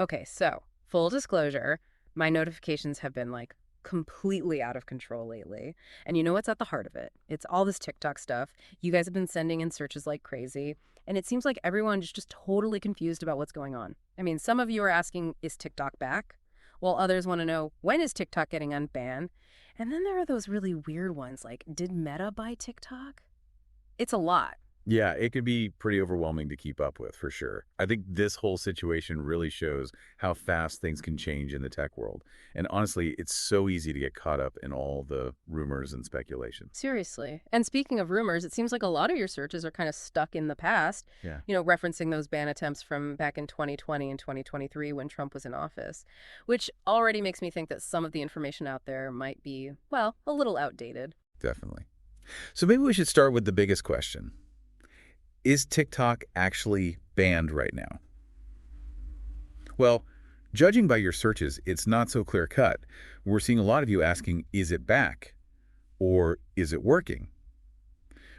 Okay, so full disclosure, my notifications have been like completely out of control lately. And you know what's at the heart of it? It's all this TikTok stuff. You guys have been sending in searches like crazy. And it seems like everyone is just totally confused about what's going on. I mean, some of you are asking, is TikTok back? While others want to know, when is TikTok getting unbanned? And then there are those really weird ones like, did Meta buy TikTok? It's a lot. Yeah, it can be pretty overwhelming to keep up with, for sure. I think this whole situation really shows how fast things can change in the tech world. And honestly, it's so easy to get caught up in all the rumors and speculation. Seriously. And speaking of rumors, it seems like a lot of your searches are kind of stuck in the past, Yeah. referencing those ban attempts from back in 2020 and 2023 when Trump was in office, which already makes me think that some of the information out there might be, well, a little outdated. Definitely. So maybe we should start with the biggest question. Is TikTok actually banned right now? Well, judging by your searches, it's not so clear-cut. We're seeing a lot of you asking, is it back? Or is it working?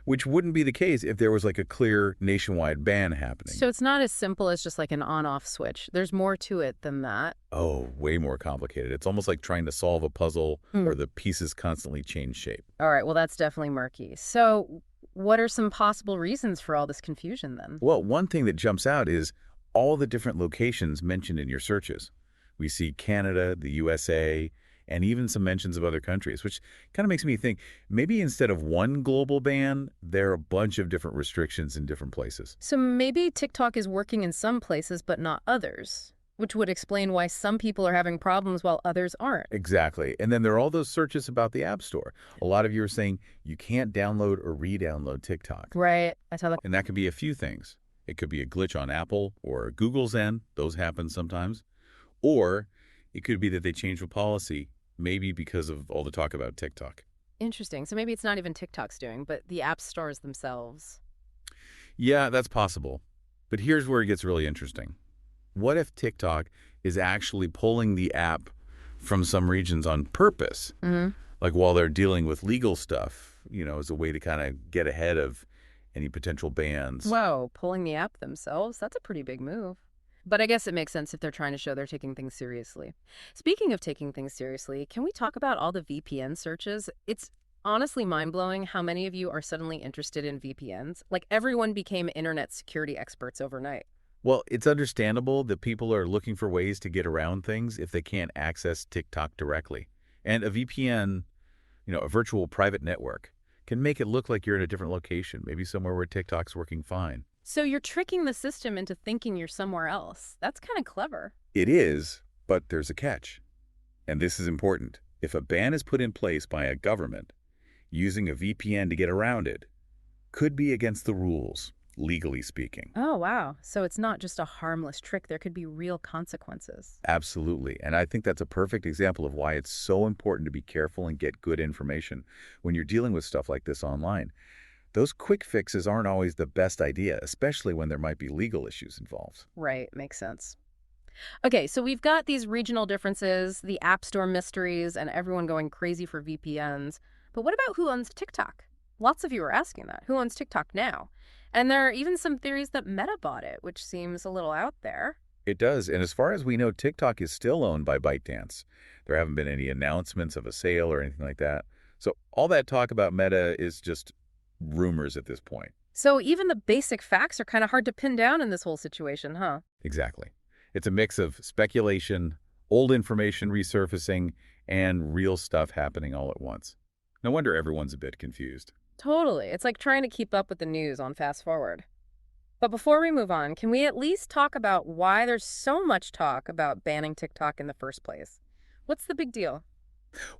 Which wouldn't be the case if there was like a clear nationwide ban happening. So it's not as simple as just like an on-off switch. There's more to it than that. Oh, way more complicated. It's almost like trying to solve a puzzle Hmm. where the pieces constantly change shape. All right, well, that's definitely murky. So what are some possible reasons for all this confusion then? Well, one thing that jumps out is all the different locations mentioned in your searches. We see Canada, the USA, and even some mentions of other countries, which kind of makes me think maybe instead of one global ban, there are a bunch of different restrictions in different places. So maybe TikTok is working in some places but not others, which would explain why some people are having problems while others aren't. Exactly. And then there are all those searches about the App Store. A lot of you are saying you can't download or re-download TikTok. Right. I saw that. And that could be a few things. It could be a glitch on Apple or Google's end. Those happen sometimes. Or it could be that they changed the policy, maybe because of all the talk about TikTok. Interesting. So maybe it's not even TikTok's doing, but the app stores themselves. Yeah, that's possible. But here's where it gets really interesting. What if TikTok is actually pulling the app from some regions on purpose? Mm-hmm. Like while they're dealing with legal stuff, as a way to kind of get ahead of any potential bans. Whoa, pulling the app themselves? That's a pretty big move. But I guess it makes sense if they're trying to show they're taking things seriously. Speaking of taking things seriously, can we talk about all the VPN searches? It's honestly mind-blowing how many of you are suddenly interested in VPNs. Like everyone became internet security experts overnight. Well, it's understandable that people are looking for ways to get around things if they can't access TikTok directly. And a VPN, a virtual private network, can make it look like you're in a different location, maybe somewhere where TikTok's working fine. So you're tricking the system into thinking you're somewhere else. That's kind of clever. It is, but there's a catch. And this is important. If a ban is put in place by a government, using a VPN to get around it could be against the rules, legally speaking. Oh, wow. So it's not just a harmless trick. There could be real consequences. Absolutely. And I think that's a perfect example of why it's so important to be careful and get good information when you're dealing with stuff like this online. Those quick fixes aren't always the best idea, especially when there might be legal issues involved. Right. Makes sense. Okay, so we've got these regional differences, the App Store mysteries, and everyone going crazy for VPNs. But what about who owns TikTok? Lots of you are asking that. Who owns TikTok now? And there are even some theories that Meta bought it, which seems a little out there. It does. And as far as we know, TikTok is still owned by ByteDance. There haven't been any announcements of a sale or anything like that. So all that talk about Meta is just rumors at this point. So even the basic facts are kind of hard to pin down in this whole situation, huh? Exactly. It's a mix of speculation, old information resurfacing, and real stuff happening all at once. No wonder everyone's a bit confused. Totally. It's like trying to keep up with the news on fast forward. But before we move on, can we at least talk about why there's so much talk about banning TikTok in the first place? What's the big deal?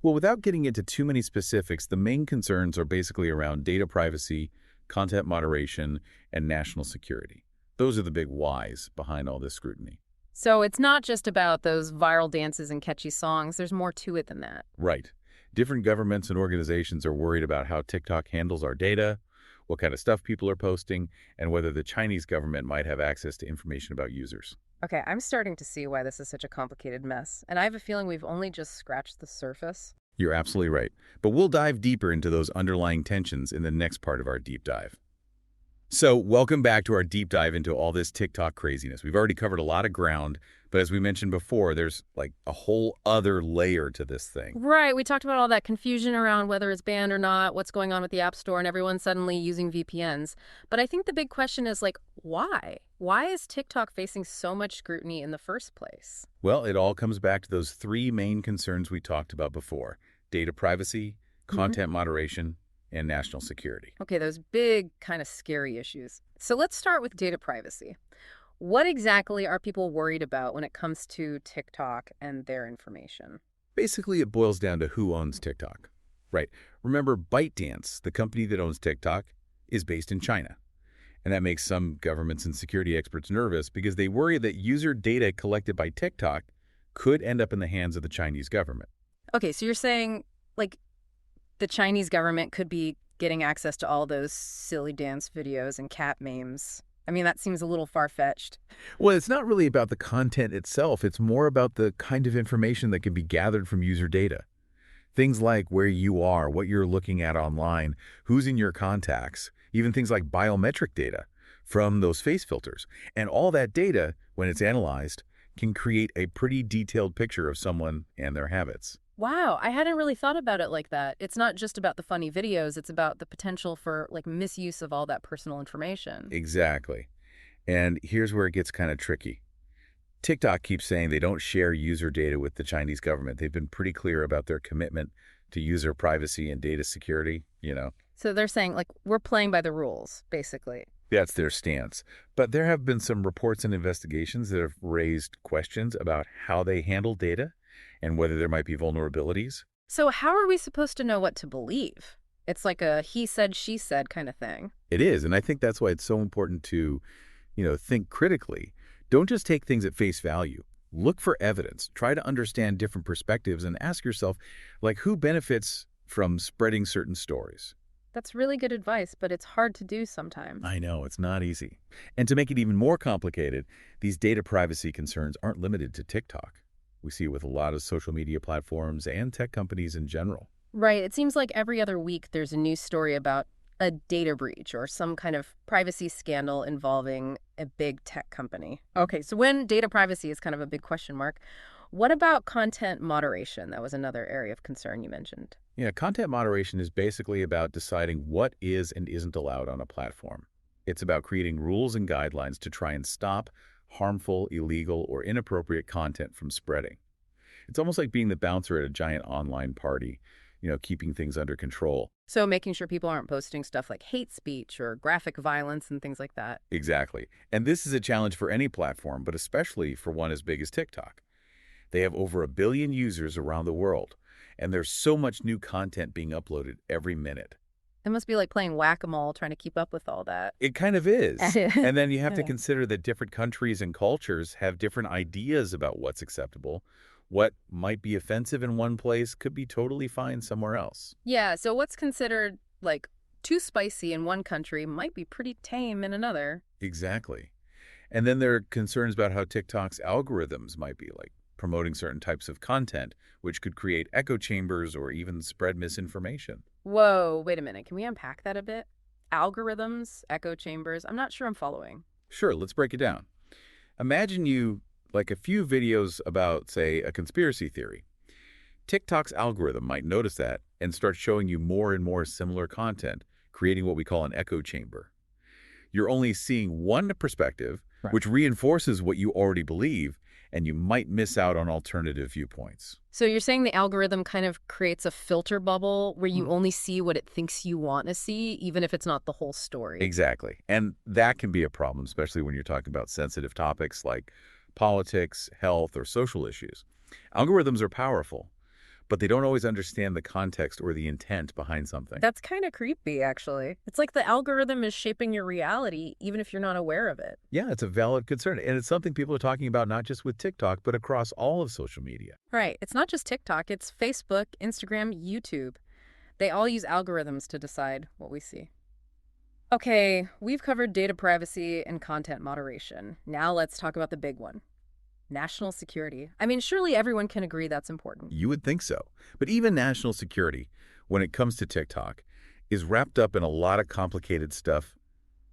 Well, without getting into too many specifics, the main concerns are basically around data privacy, content moderation, and national security. Those are the big whys behind all this scrutiny. So it's not just about those viral dances and catchy songs. There's more to it than that. Right. Different governments and organizations are worried about how TikTok handles our data, what kind of stuff people are posting, and whether the Chinese government might have access to information about users. Okay, I'm starting to see why this is such a complicated mess. And I have a feeling we've only just scratched the surface. You're absolutely right. But we'll dive deeper into those underlying tensions in the next part of our deep dive. So welcome back to our deep dive into all this TikTok craziness. We've already covered a lot of ground, But as we mentioned before, there's like a whole other layer to this thing. Right. We talked about all that confusion around whether it's banned or not, what's going on with the App Store, and everyone suddenly using VPNs. But I think the big question is like, why? Why is TikTok facing so much scrutiny in the first place? Well, it all comes back to those three main concerns we talked about before: data privacy, content moderation, and national security. Okay, those big, kind of scary issues. So let's start with data privacy. What exactly are people worried about when it comes to TikTok and their information? Basically, it boils down to who owns TikTok. Right. Remember, ByteDance, the company that owns TikTok, is based in China. And that makes some governments and security experts nervous because they worry that user data collected by TikTok could end up in the hands of the Chinese government. Okay, so you're saying, like, the Chinese government could be getting access to all those silly dance videos and cat memes. I mean, that seems a little far-fetched. Well, it's not really about the content itself. It's more about the kind of information that can be gathered from user data. Things like where you are, what you're looking at online, who's in your contacts, even things like biometric data from those face filters. And all that data, when it's analyzed, can create a pretty detailed picture of someone and their habits. Wow, I hadn't really thought about it like that. It's not just about the funny videos, it's about the potential for, like, misuse of all that personal information. Exactly. And here's where it gets kind of tricky. TikTok keeps saying they don't share user data with the Chinese government. They've been pretty clear about their commitment to user privacy and data security. So they're saying, like, we're playing by the rules, basically. That's their stance. But there have been some reports and investigations that have raised questions about how they handle data and whether there might be vulnerabilities. So how are we supposed to know what to believe? It's like a he said, she said kind of thing. It is, and I think that's why it's so important to, think critically. Don't just take things at face value. Look for evidence. Try to understand different perspectives and ask yourself, like, who benefits from spreading certain stories? That's really good advice, but it's hard to do sometimes. I know, it's not easy. And to make it even more complicated, these data privacy concerns aren't limited to TikTok. We see it with a lot of social media platforms and tech companies in general. Right. It seems like every other week there's a news story about a data breach or some kind of privacy scandal involving a big tech company. Okay, so when data privacy is kind of a big question mark, what about content moderation? That was another area of concern you mentioned. Yeah, content moderation is basically about deciding what is and isn't allowed on a platform. It's about creating rules and guidelines to try and stop harmful, illegal, or inappropriate content from spreading. It's almost like being the bouncer at a giant online party, keeping things under control. So making sure people aren't posting stuff like hate speech or graphic violence and things like that. Exactly. And this is a challenge for any platform, but especially for one as big as TikTok. They have over 1 billion users around the world, and there's so much new content being uploaded every minute. It must be like playing whack-a-mole trying to keep up with all that. It kind of is. And then you have to Yeah. consider that different countries and cultures have different ideas about what's acceptable. What might be offensive in one place could be totally fine somewhere else. Yeah, so what's considered like too spicy in one country might be pretty tame in another. Exactly. And then there are concerns about how TikTok's algorithms might be like promoting certain types of content, which could create echo chambers or even spread misinformation. Whoa, wait a minute. Can we unpack that a bit? Algorithms, echo chambers. I'm not sure I'm following. Sure, let's break it down. Imagine you like a few videos about, say, a conspiracy theory. TikTok's algorithm might notice that and start showing you more and more similar content, creating what we call an echo chamber. You're only seeing one perspective, Right. which reinforces what you already believe, and you might miss out on alternative viewpoints. So you're saying the algorithm kind of creates a filter bubble where you only see what it thinks you want to see, even if it's not the whole story. Exactly. And that can be a problem, especially when you're talking about sensitive topics like politics, health, or social issues. Algorithms are powerful, but they don't always understand the context or the intent behind something. That's kind of creepy, actually. It's like the algorithm is shaping your reality, even if you're not aware of it. Yeah, it's a valid concern. And it's something people are talking about not just with TikTok, but across all of social media. Right. It's not just TikTok, it's Facebook, Instagram, YouTube. They all use algorithms to decide what we see. Okay, we've covered data privacy and content moderation. Now let's talk about the big one. National security. I mean, surely everyone can agree that's important. You would think so. But even national security, when it comes to TikTok, is wrapped up in a lot of complicated stuff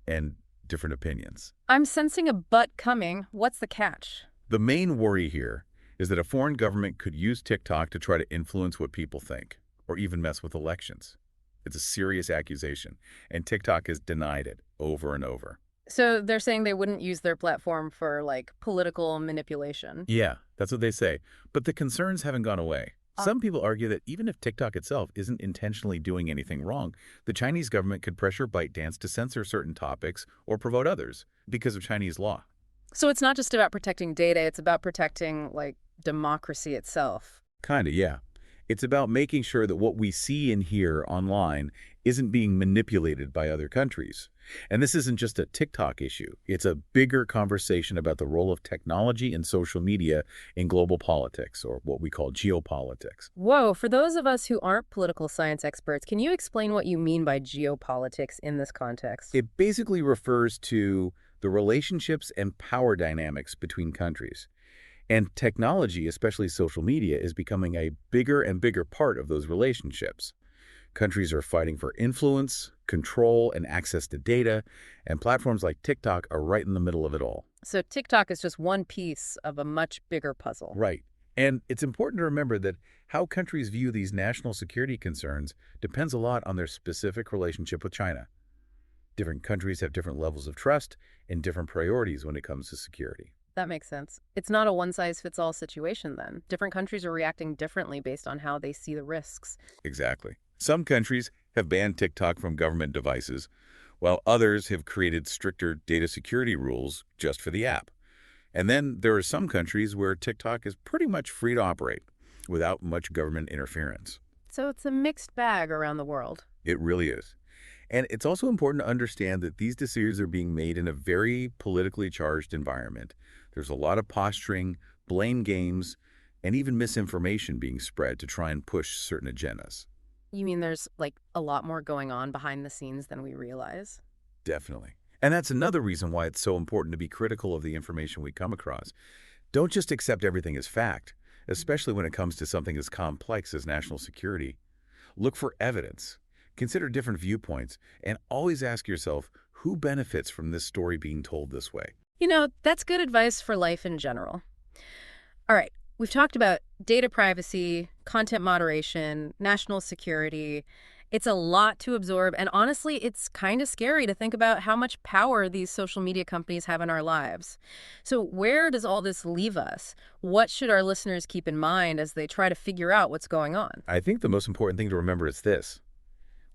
and different opinions. I'm sensing a but coming. What's the catch? The main worry here is that a foreign government could use TikTok to try to influence what people think, or even mess with elections. It's a serious accusation, and TikTok has denied it over and over. So they're saying they wouldn't use their platform for, like, political manipulation. Yeah, that's what they say. But the concerns haven't gone away. Some people argue that even if TikTok itself isn't intentionally doing anything wrong, the Chinese government could pressure ByteDance to censor certain topics or promote others because of Chinese law. So it's not just about protecting data, it's about protecting, like, democracy itself. Kinda, yeah. It's about making sure that what we see and hear online isn't being manipulated by other countries. And this isn't just a TikTok issue. It's a bigger conversation about the role of technology and social media in global politics, or what we call geopolitics. Whoa, for those of us who aren't political science experts, can you explain what you mean by geopolitics in this context? It basically refers to the relationships and power dynamics between countries. And technology, especially social media, is becoming a bigger and bigger part of those relationships. Countries are fighting for influence, control, and access to data, and platforms like TikTok are right in the middle of it all. So TikTok is just one piece of a much bigger puzzle. Right. And it's important to remember that how countries view these national security concerns depends a lot on their specific relationship with China. Different countries have different levels of trust and different priorities when it comes to security. That makes sense. It's not a one-size-fits-all situation then. Different countries are reacting differently based on how they see the risks. Exactly. Some countries have banned TikTok from government devices, while others have created stricter data security rules just for the app. And then there are some countries where TikTok is pretty much free to operate without much government interference. So it's a mixed bag around the world. It really is. And it's also important to understand that these decisions are being made in a very politically charged environment. There's a lot of posturing, blame games, and even misinformation being spread to try and push certain agendas. You mean there's, like, a lot more going on behind the scenes than we realize? Definitely. And that's another reason why it's so important to be critical of the information we come across. Don't just accept everything as fact, especially when it comes to something as complex as national security. Look for evidence. Consider different viewpoints, and always ask yourself who benefits from this story being told this way. You know, that's good advice for life in general. All right, we've talked about data privacy, content moderation, national security. It's a lot to absorb, and honestly, it's kind of scary to think about how much power these social media companies have in our lives. So where does all this leave us? What should our listeners keep in mind as they try to figure out what's going on? I think the most important thing to remember is this.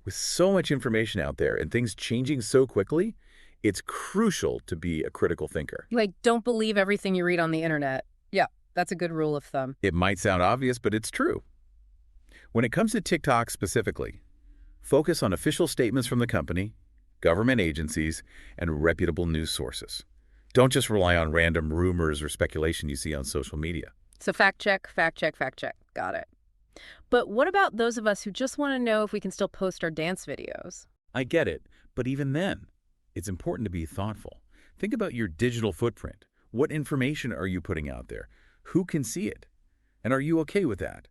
With so much information out there and things changing so quickly, it's crucial to be a critical thinker. Like, don't believe everything you read on the internet. Yeah, that's a good rule of thumb. It might sound obvious, but it's true. When it comes to TikTok specifically, focus on official statements from the company, government agencies, and reputable news sources. Don't just rely on random rumors or speculation you see on social media. So fact check, fact check, fact check. Got it. But what about those of us who just want to know if we can still post our dance videos? I get it, but even then, it's important to be thoughtful. Think about your digital footprint. What information are you putting out there? Who can see it? And are you okay with that?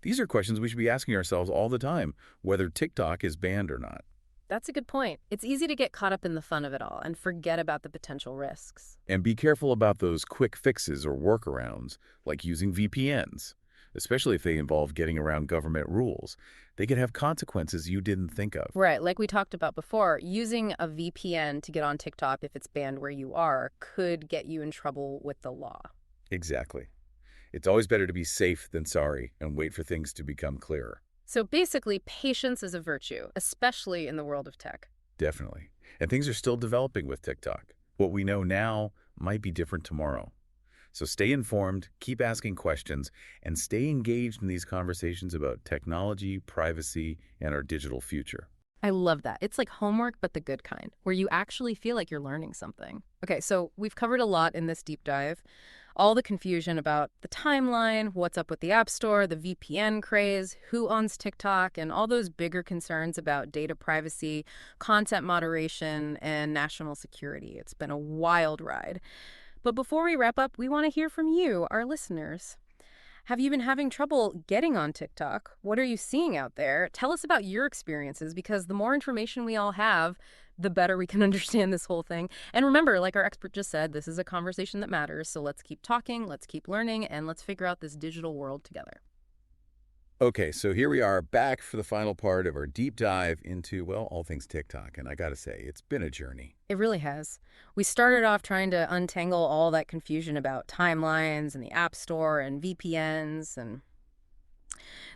These are questions we should be asking ourselves all the time, whether TikTok is banned or not. That's a good point. It's easy to get caught up in the fun of it all and forget about the potential risks. And be careful about those quick fixes or workarounds, like using VPNs, especially if they involve getting around government rules. They could have consequences you didn't think of. Right, like we talked about before, using a VPN to get on TikTok if it's banned where you are could get you in trouble with the law. Exactly. It's always better to be safe than sorry and wait for things to become clearer. So basically, patience is a virtue, especially in the world of tech. Definitely. And things are still developing with TikTok. What we know now might be different tomorrow. So stay informed, keep asking questions, and stay engaged in these conversations about technology, privacy, and our digital future. I love that. It's like homework, but the good kind, where you actually feel like you're learning something. Okay, so we've covered a lot in this deep dive. All the confusion about the timeline, what's up with the App Store, the VPN craze, who owns TikTok, and all those bigger concerns about data privacy, content moderation, and national security. It's been a wild ride. But before we wrap up, we want to hear from you, our listeners. Have you been having trouble getting on TikTok? What are you seeing out there? Tell us about your experiences because the more information we all have, the better we can understand this whole thing. And remember, like our expert just said, this is a conversation that matters. So let's keep talking, let's keep learning, and let's figure out this digital world together. Okay, so here we are back for the final part of our deep dive into, well, all things TikTok. And I got to say, it's been a journey. It really has. We started off trying to untangle all that confusion about timelines and the App Store and VPNs, and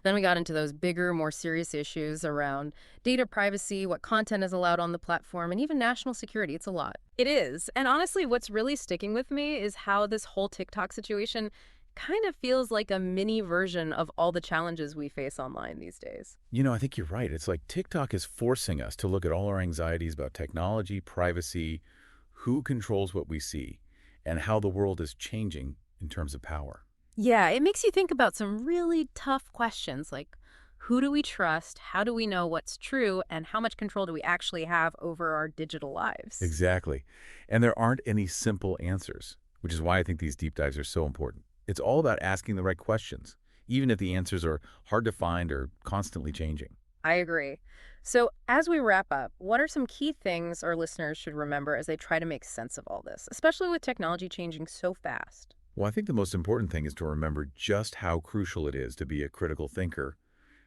then we got into those bigger, more serious issues around data privacy, what content is allowed on the platform, and even national security. It's a lot. It is. And honestly, what's really sticking with me is how this whole TikTok situation kind of feels like a mini version of all the challenges we face online these days. I think you're right. It's like TikTok is forcing us to look at all our anxieties about technology, privacy, who controls what we see, and how the world is changing in terms of power. Yeah, it makes you think about some really tough questions like who do we trust, how do we know what's true, and how much control do we actually have over our digital lives? Exactly. And there aren't any simple answers, which is why I think these deep dives are so important. It's all about asking the right questions, even if the answers are hard to find or constantly changing. I agree. So, as we wrap up, what are some key things our listeners should remember as they try to make sense of all this, especially with technology changing so fast? Well, I think the most important thing is to remember just how crucial it is to be a critical thinker,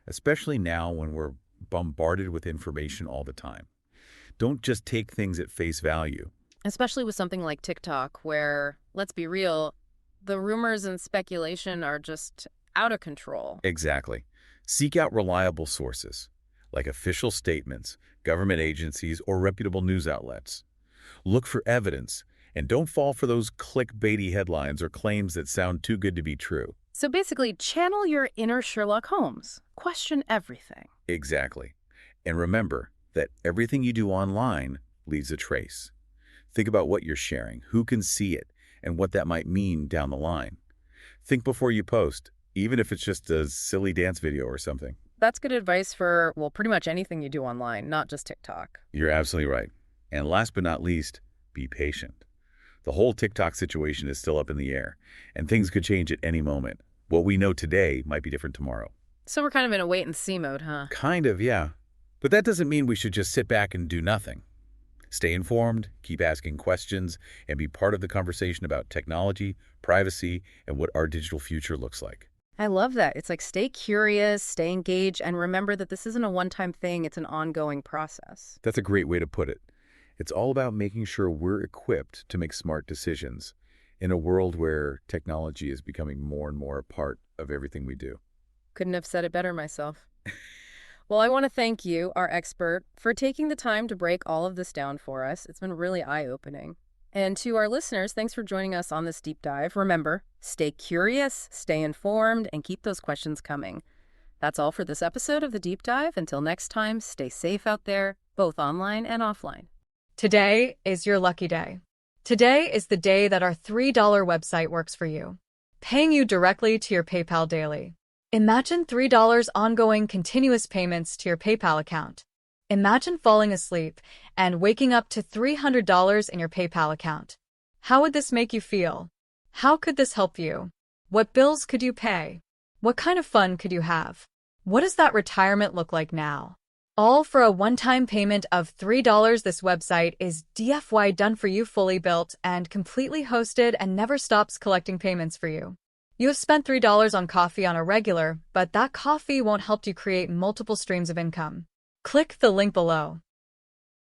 especially now when we're bombarded with information all the time. Don't just take things at face value. Especially with something like TikTok, where, let's be real, the rumors and speculation are just out of control. Exactly. Seek out reliable sources, like official statements, government agencies, or reputable news outlets. Look for evidence, and don't fall for those clickbaity headlines or claims that sound too good to be true. So basically, channel your inner Sherlock Holmes. Question everything. Exactly. And remember that everything you do online leaves a trace. Think about what you're sharing, who can see it, and what that might mean down the line. Think before you post, even if it's just a silly dance video or something. That's good advice for, well, pretty much anything you do online, not just TikTok. You're absolutely right. And last but not least, be patient. The whole TikTok situation is still up in the air, and things could change at any moment. What we know today might be different tomorrow. So we're kind of in a wait and see mode, huh? Kind of, yeah. But that doesn't mean we should just sit back and do nothing. Stay informed, keep asking questions, and be part of the conversation about technology, privacy, and what our digital future looks like. I love that. It's like stay curious, stay engaged, and remember that this isn't a one-time thing, it's an ongoing process. That's a great way to put it. It's all about making sure we're equipped to make smart decisions in a world where technology is becoming more and more a part of everything we do. Couldn't have said it better myself. Well, I want to thank you, our expert, for taking the time to break all of this down for us. It's been really eye-opening. And to our listeners, thanks for joining us on this deep dive. Remember, stay curious, stay informed, and keep those questions coming. That's all for this episode of The Deep Dive. Until next time, stay safe out there, both online and offline. Today is your lucky day. Today is the day that our $3 website works for you, paying you directly to your PayPal daily. Imagine $3 ongoing continuous payments to your PayPal account. Imagine falling asleep and waking up to $300 in your PayPal account. How would this make you feel? How could this help you? What bills could you pay? What kind of fun could you have? What does that retirement look like now? All for a one-time payment of $3. This website is DFY done for you, fully built and completely hosted, and never stops collecting payments for you. You have spent $3 on coffee on a regular, but that coffee won't help you create multiple streams of income. Click the link below.